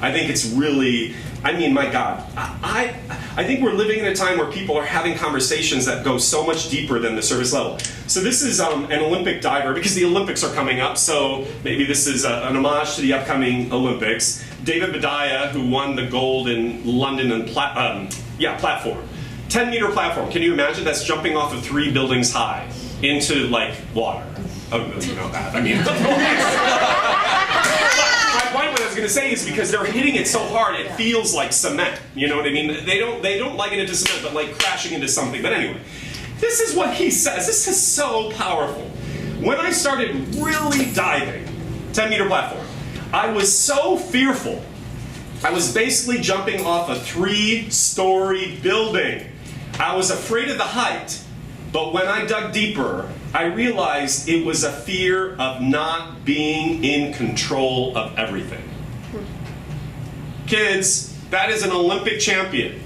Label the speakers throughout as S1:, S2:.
S1: I think it's really, I mean, my God, I think we're living in a time where people are having conversations that go so much deeper than the surface level. So this is an Olympic diver, because the Olympics are coming up, so maybe this is an homage to the upcoming Olympics. David Badaya, who won the gold in London and platform. 10-meter platform. Can you imagine? That's jumping off of 3 buildings high into, like, water. Oh, you know that. I mean, my point, what I was going to say is because they're hitting it so hard, it feels like cement. You know what I mean? They don't liken it to cement, but like crashing into something. But anyway, this is what he says. This is so powerful. When I started really diving, 10-meter platform, I was so fearful. I was basically jumping off a 3-story building. I was afraid of the height, but when I dug deeper, I realized it was a fear of not being in control of everything. Kids, that is an Olympic champion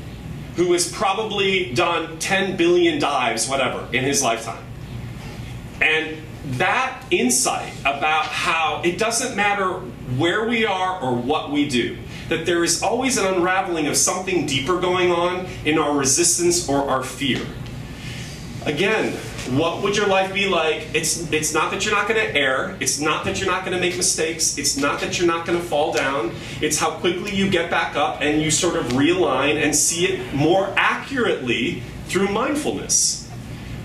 S1: who has probably done 10 billion dives, whatever, in his lifetime. And that insight about how it doesn't matter where we are or what we do, that there is always an unraveling of something deeper going on in our resistance or our fear. Again, what would your life be like? It's not that you're not going to err. It's not that you're not going to make mistakes. It's not that you're not going to fall down. It's how quickly you get back up and you sort of realign and see it more accurately through mindfulness.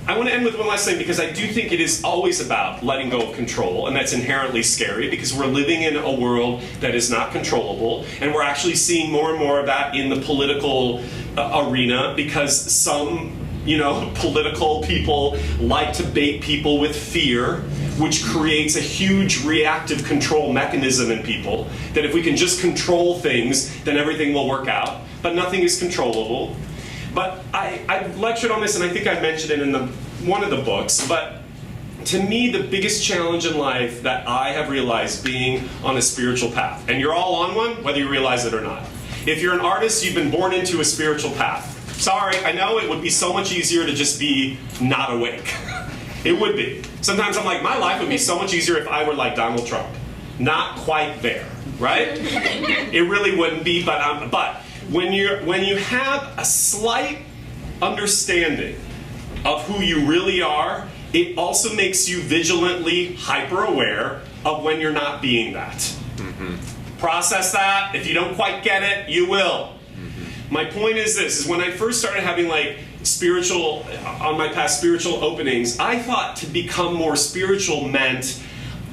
S1: I want to end with one last thing, because I do think it is always about letting go of control, and that's inherently scary because we're living in a world that is not controllable, and we're actually seeing more and more of that in the political arena, because some political people like to bait people with fear, which creates a huge reactive control mechanism in people, that if we can just control things, then everything will work out. But nothing is controllable. But I lectured on this, and I think I mentioned it in one of the books, but to me, the biggest challenge in life that I have realized being on a spiritual path, and you're all on one, whether you realize it or not. If you're an artist, you've been born into a spiritual path. Sorry, I know it would be so much easier to just be not awake. It would be. Sometimes I'm like, my life would be so much easier if I were like Donald Trump. Not quite there, right? It really wouldn't be, but when you have a slight understanding of who you really are, it also makes you vigilantly hyper-aware of when you're not being that. Mm-hmm. Process that. If you don't quite get it, you will. My point is this, is when I first started having on my past spiritual openings, I thought to become more spiritual meant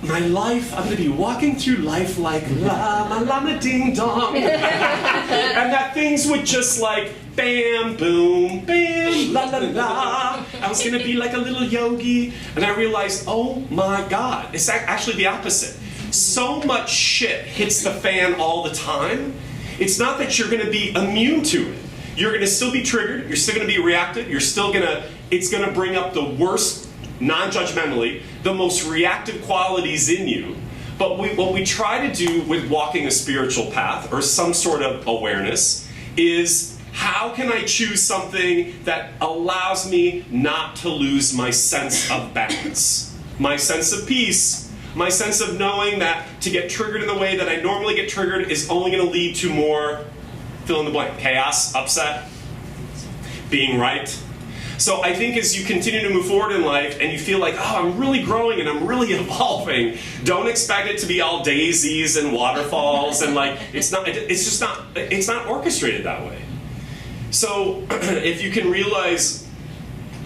S1: my life, I'm going to be walking through life like la la la la ding dong. And that things would just like bam, boom, bam, la la la. I was going to be like a little yogi. And I realized, oh my God, it's actually the opposite. So much shit hits the fan all the time. It's not that you're going to be immune to it. You're going to still be triggered. You're still going to be reactive. It's going to bring up the worst, non-judgmentally, the most reactive qualities in you. But what we try to do with walking a spiritual path or some sort of awareness is, how can I choose something that allows me not to lose my sense of balance, my sense of peace, my sense of knowing that to get triggered in the way that I normally get triggered is only going to lead to more, fill in the blank, chaos, upset, being right. So I think as you continue to move forward in life and you feel like, oh, I'm really growing and I'm really evolving, don't expect it to be all daisies and waterfalls and it's not orchestrated that way. So if you can realize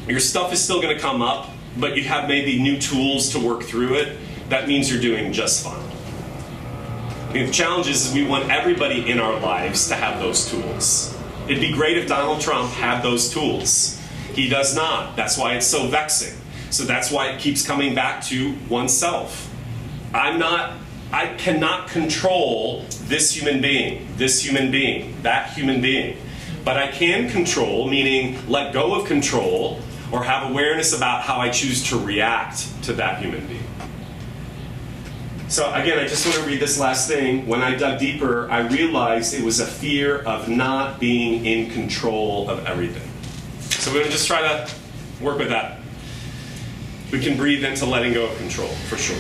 S1: your stuff is still going to come up, but you have maybe new tools to work through it, that means you're doing just fine. I think the challenge is we want everybody in our lives to have those tools. It'd be great if Donald Trump had those tools. He does not. That's why it's so vexing. So that's why it keeps coming back to oneself. I cannot control this human being, that human being. But I can control, meaning let go of control, or have awareness about how I choose to react to that human being. So again, I just want to read this last thing. When I dug deeper, I realized it was a fear of not being in control of everything. So we're going to just try to work with that. We can breathe into letting go of control, for sure.